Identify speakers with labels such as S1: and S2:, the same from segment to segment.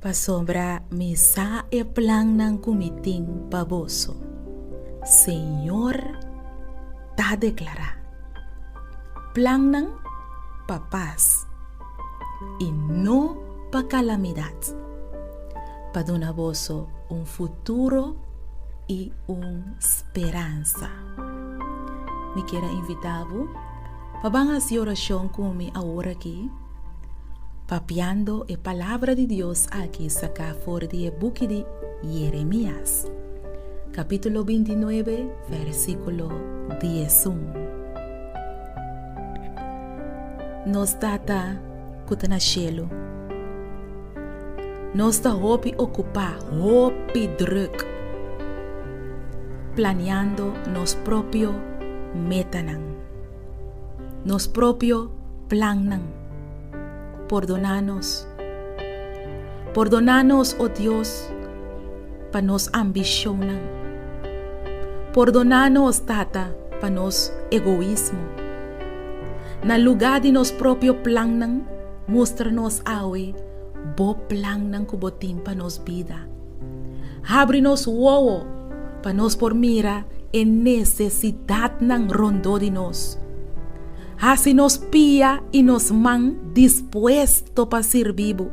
S1: Pasobra misa e plan ng kumiting baboso. Senyor, ta deklara. Plan ng papas e no pa calamidad. Padunaboso un futuro e esperança. Me quero invitá-lo para as orações comigo agora aqui, papiando a palavra de Deus aqui saca fora do book de Jeremias, capítulo 29, versículo 11. Nos data kutanashelo. Nos da hopi ocupar, hopi druk, planeando nos propio metanang, nos propio planang. Perdonanos, oh Dios, pa nos ambicionan. Perdonanos, Tata, pa nos egoísmo. Na lugar de nos propio planang, mostra-nos awe, bo planang kubotim pa nos vida. Abre-nos wowo, pa nos por mira en necesidad ng rondo de nos. Así nos pia y nos man dispuesto para servir.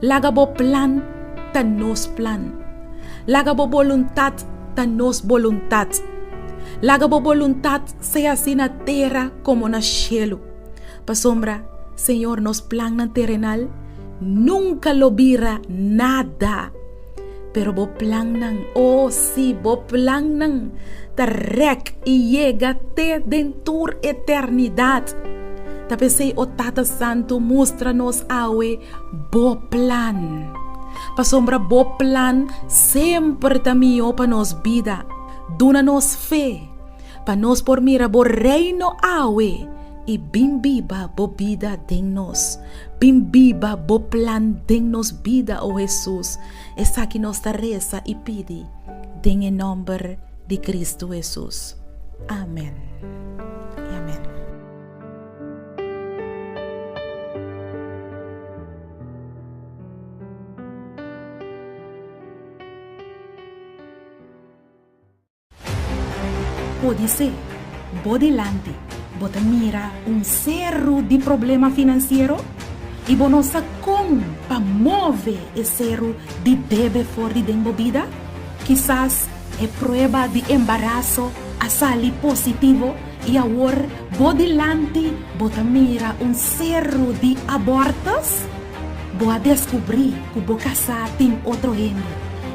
S1: Laga bo plan tan nos plan. Laga bo voluntad tan nos voluntad. Laga bo voluntad sea así na tierra como na cielo. Pasombra, Señor, nos plan na terrenal nunca lo vira nada. Pero bo plan nang, oh sí, bo plan nang, tarek y llegate dentur eternidad. Tapesei o Tata Santo, muéstranos awe bo plan. Pasombra bo plan sempre tamio pa nos vida. Duna-nos fe, pa nos por mira bo reino awe. E bimbiba bo vida dignos, bimbiba bo plan dignos vida, oh Jesus. Esa que nos reza y pide, en el nombre de Cristo Jesús. Amén. Y amén. Pode ser, bo delante. Bota mira cerro de problema financeiro e bonosa com para mover esse cerro de debe fora de vida. Quizás é prueba de embaraço a sair positivo e agora bo delante bota mira cerro de abortos. Boa descobrir que bo casar tem outro gênero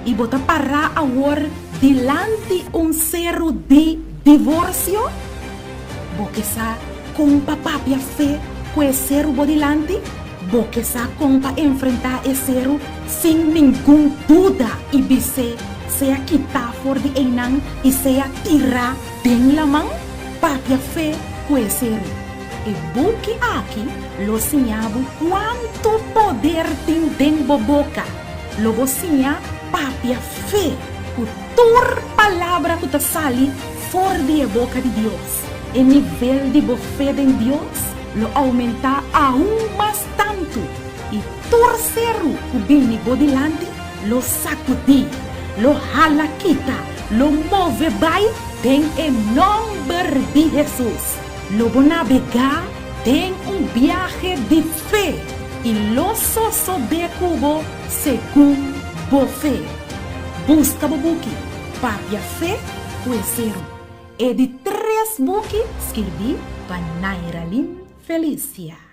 S1: e bota parar agora delante cerro de divórcio. Porque sa com papá pia fe conhecer o bodilante, porque sa com pa enfrentar esse erro sem nenhum dúvida e bise seja quitar fora de enang e seja tirar den la mão, papia fe conhecer. E buque aqui lo sinhabo quanto poder tem den boboca. Logo sinha papia fe, o tur palavra que ta sali fora de boca de Deus. O nível de fé em Deus lo aumenta aún mais tanto e torcero o bem bodilante lo sacudi, lo hala quita, lo move vai tem em nome de Jesus. Lo navegar tem viaje de fé e lo soso de cubo segundo bo fé. Busca bo buki, papia fé, conhecero. E de 3 buki escrevi para Nairalin Felicia.